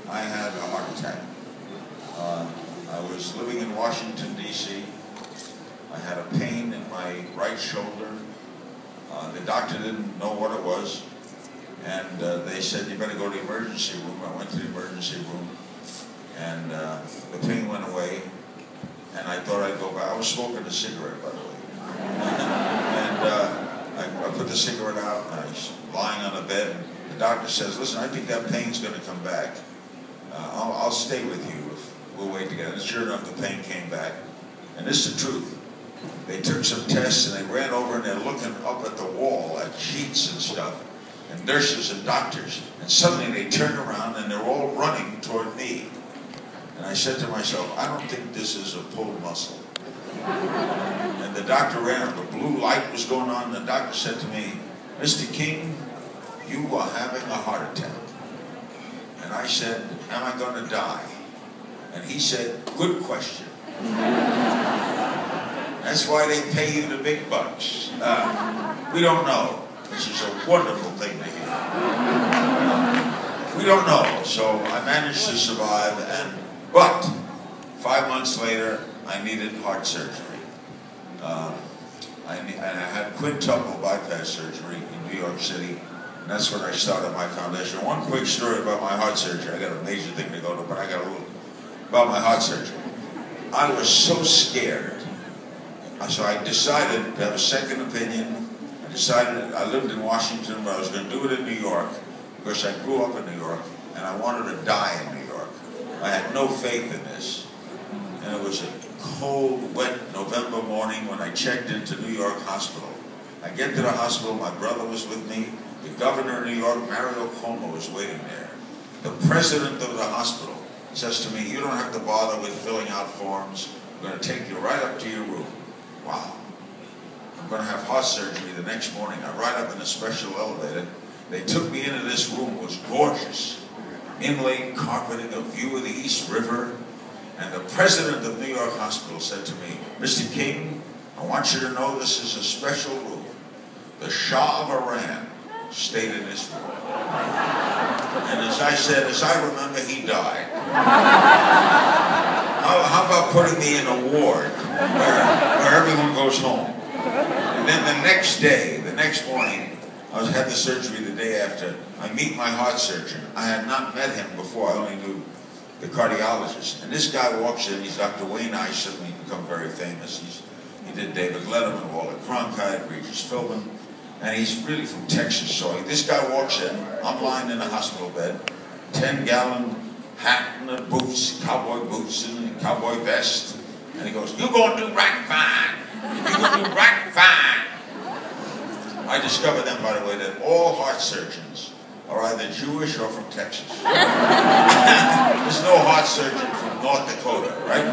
I had a heart attack. I was living in Washington, D.C. I had a pain in my right shoulder. The doctor didn't know what it was, and they said, you better go to the emergency room. I went to the emergency room, and the pain went away, and I thought I'd go back. I was smoking a cigarette, by the way. And I put the cigarette out, and I was lying on the bed, and the doctor says, listen, I think that pain's going to come back. I'll stay with you if we'll wait together. And sure enough, the pain came back. And this is the truth. They took some tests, and they ran over, and they're looking up at the wall at sheets and stuff, and nurses and doctors. And suddenly they turn around, and they're all running toward me. And I said to myself, I don't think this is a pulled muscle. And the doctor ran up. The blue light was going on, and the doctor said to me, Mr. King, you are having a heart attack. And I said, am I going to die? And he said, good question. That's why they pay you the big bucks. We don't know. This is a wonderful thing to hear. We don't know. So I managed to survive, but 5 months later, I needed heart surgery. I had quintuple bypass surgery in New York City. And that's when I started my foundation. One quick story about my heart surgery. I got a major thing to go to, but I got a little about my heart surgery. I was so scared. So I decided to have a second opinion. I lived in Washington, but I was going to do it in New York because I grew up in New York, and I wanted to die in New York. I had no faith in this. And it was a cold, wet November morning when I checked into New York Hospital. I get to the hospital, my brother was with me. The governor of New York, Mario Cuomo, was waiting there. The president of the hospital says to me, you don't have to bother with filling out forms. I'm going to take you right up to your room. Wow. I'm going to have heart surgery the next morning. I ride up in a special elevator. They took me into this room. It was gorgeous. Inlaid carpeting, a view of the East River. And the president of New York Hospital said to me, Mr. King, I want you to know this is a special room. The Shah of Iran stayed in this room. And as I said, as I remember, he died. How about putting me in a ward where everyone goes home? And then the next day, the next morning, I had the surgery the day after. I meet my heart surgeon. I had not met him before. I only knew the cardiologist. And this guy walks in. He's Dr. Wayne Isom. He's become very famous. He did David Letterman, Walter Cronkite, Regis Philbin. And he's really from Texas. So this guy walks in. I'm lying in a hospital bed. 10-gallon hat and boots, cowboy boots and cowboy vest. And he goes, you gonna do right fine. You gonna do right fine. I discovered then, by the way, that all heart surgeons are either Jewish or from Texas. There's no heart surgeon from North Dakota, right?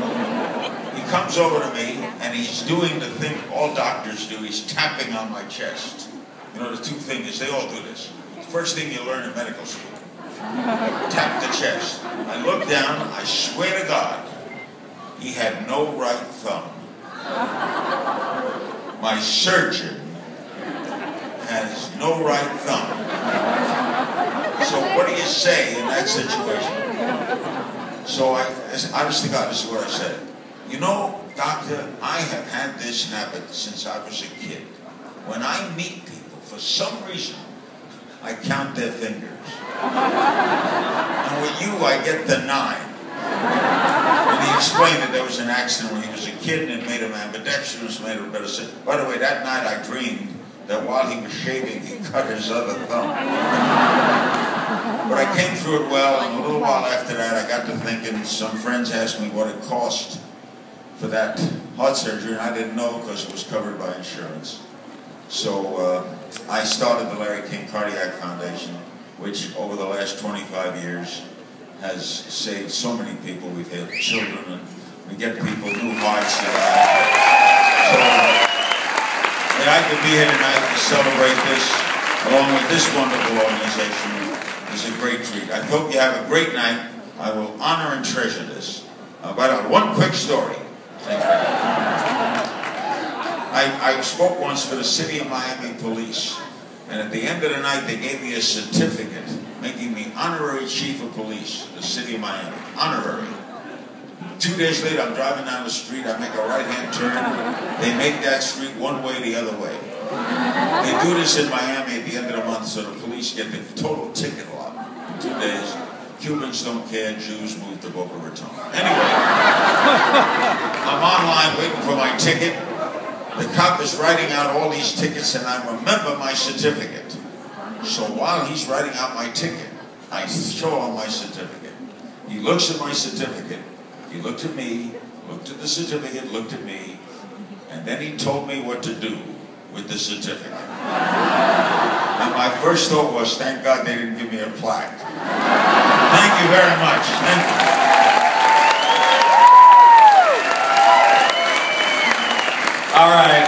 He comes over to me, and he's doing the thing all doctors do. He's tapping on my chest. You know, the two fingers, they all do this. It's the first thing you learn in medical school. Tap the chest. I look down, I swear to God, he had no right thumb. My surgeon has no right thumb. So what do you say in that situation? So honest to God, this is what I said. You know, doctor, I have had this habit since I was a kid. When I meet people, for some reason, I count their fingers. And with you, I get the 9. And he explained that there was an accident when he was a kid and it made him ambidextrous, made him better sick. By the way, that night I dreamed that while he was shaving, he cut his other thumb. But I came through it well, and a little while after that, I got to thinking, some friends asked me what it cost for that heart surgery, and I didn't know because it was covered by insurance. So I started the Larry King Cardiac Foundation, which over the last 25 years has saved so many people. We've helped children, and we get people new hearts. So I could be here tonight to celebrate this, along with this wonderful organization. It's a great treat. I hope you have a great night. I will honor and treasure this. But one quick story. Thank you. I spoke once for the City of Miami Police, and at the end of the night, they gave me a certificate making me honorary chief of police, the city of Miami. Honorary. 2 days later, I'm driving down the street, I make a right-hand turn. They make that street one way the other way. They do this in Miami at the end of the month, so the police get the total ticket lot. 2 days. Cubans don't care, Jews move to Boca Raton. Anyway, I'm online waiting for my ticket. The cop is writing out all these tickets, and I remember my certificate. So while he's writing out my ticket, I show him my certificate. He looks at my certificate. He looked at me, looked at the certificate, looked at me, and then he told me what to do with the certificate. And my first thought was, thank God they didn't give me a plaque. Thank you very much. Thank you. All right.